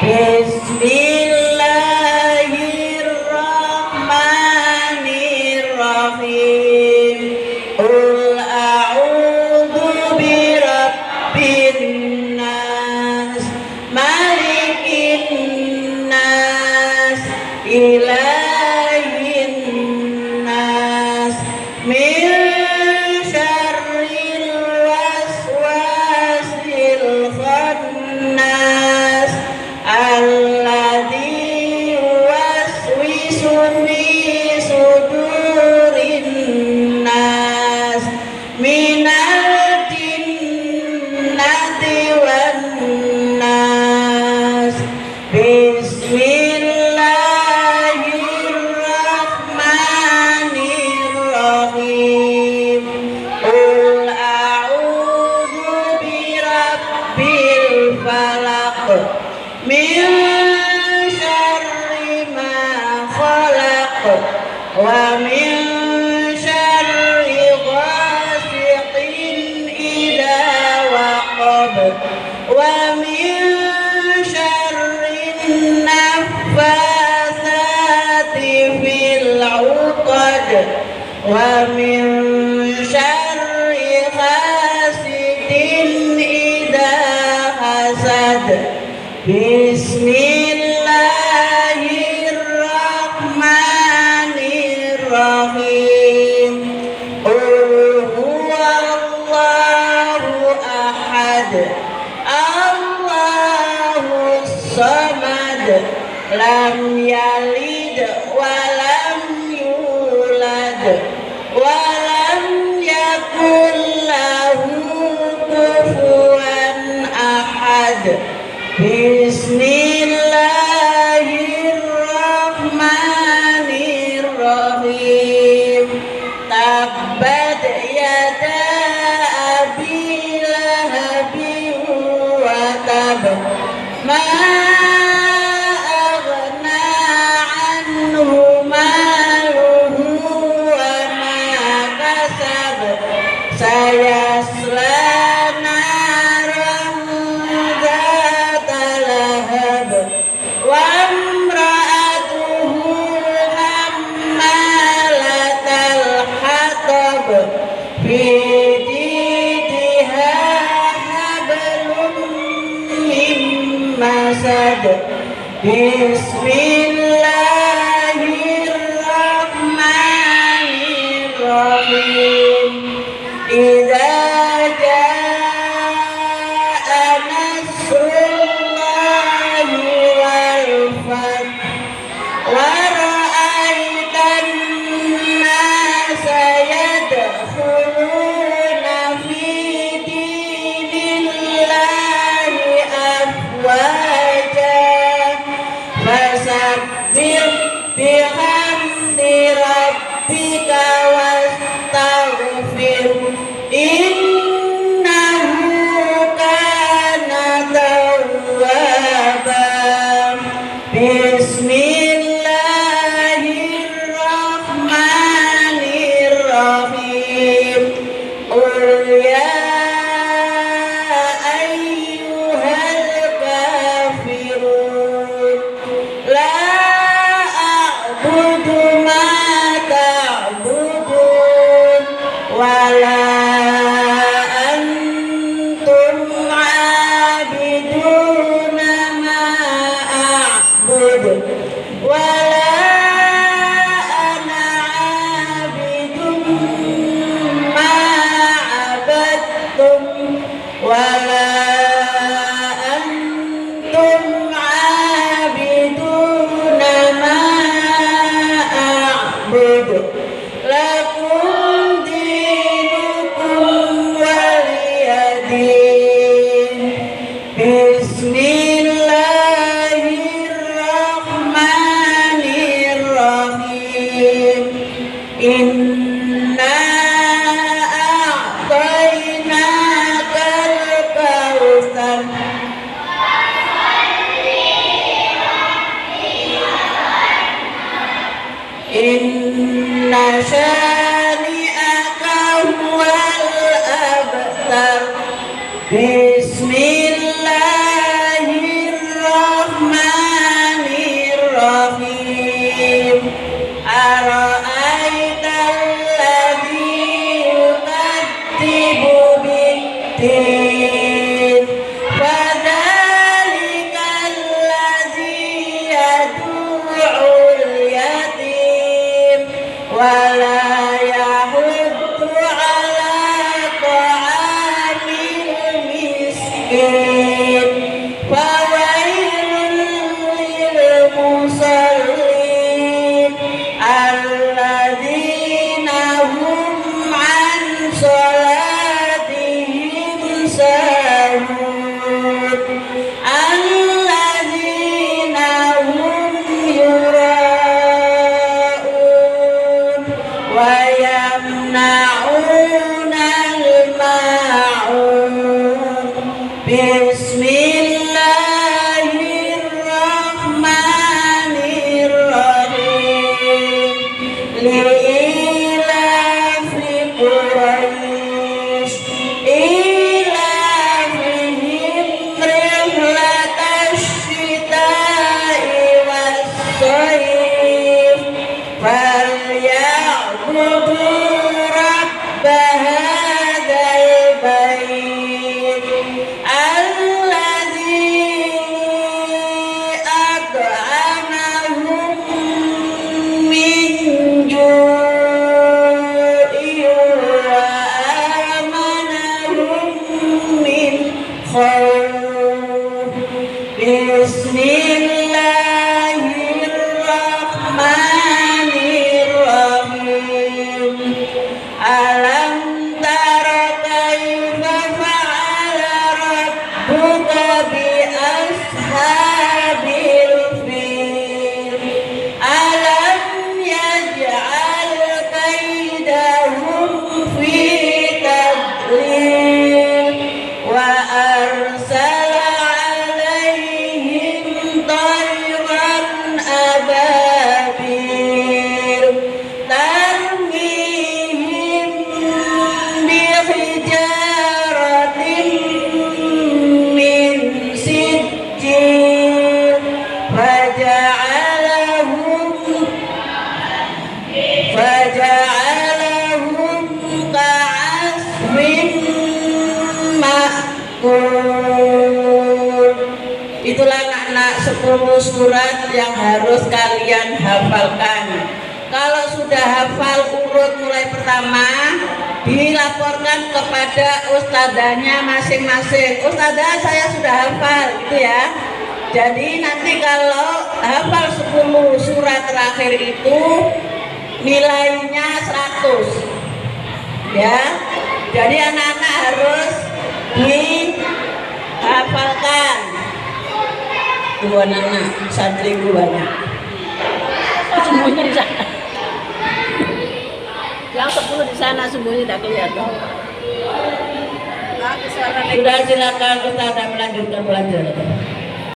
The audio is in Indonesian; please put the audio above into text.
Bismillahirrahmanirrahim. Qul a'udzu birabbin nas, malikin nas, ilahin nas, min syarril waswasil khannas, alladzi yuwaswisu fi sudurin nas, minal jinnati wan nas. Bismillahirrahmanirrahim. Qul a'udzu birabbil falaq, min syarri ma khalaq, wa min syarri ghasiqin idza waqab, wa min syarri naffasati fil 'uqad, wa min syarri hasidin idza hasad. Bismillahirrahmanirrahim. Qul huwallahu ahad, Allahus samad, lam yalid wa lam yulad, wa lam yakul lahu kufuwan ahad. Bismillahirrahmanirrahim. Tabbat yada abi lahabin wa tab, ma aghna anhu maluhu wa ma kasab, sayasla naran dzata lahab, wa imra'atuhu hammalatal hatab, fi jidha hablum min masad. Bismillahirrahmanirrahim. Idza jaa nasrullahi wal fath, wa ra'aitan nasa yadkhuluna fi dinillahi afwaja, fasabbih bihamdi rabbika wastaghfir, innahu kana tawwaba. Bismillahirrahmanirrahim. Qul ya ayyuhal kafirun, la a'budu ma ta'budun, wa la antum 'abiduna ma a'budu, wa la ana 'abidun ma 'abadtum, wa la antum 'abiduna ma a'budu, lakum dinukum waliyadin. Bismillahirrahmanirrahim. Inna a'tainakal kautsar, inna syani'aka huwal abtar. Bismillahirrahmanirrahim. Bismillahirrahmanirrahim. Alam tara kaifa fa'ala rabbuka bi ashabil fil. Alam yaj'al kaidahum fi tadlil wa arsala 'alaihim tayran ababil tarmihim bihijaratin min sijil faja'alahum ka'asfin ma'kul. Itulah anak-anak 10 surat yang harus kalian hafalkan. Kalau sudah hafal urut mulai pertama, dilaporkan kepada ustadzahnya masing-masing. Ustadzah, saya sudah hafal, gitu ya. Jadi nanti kalau hafal 10 surat terakhir itu nilainya 100. Ya. Jadi anak-anak harus dihafalkan. Tuh anak-anak, santri banyak. Sembunyi di sana. Yang 10 di sana sembunyi tak kelihatan. Sudah, silakan Ustazah melanjutkan pelajaran.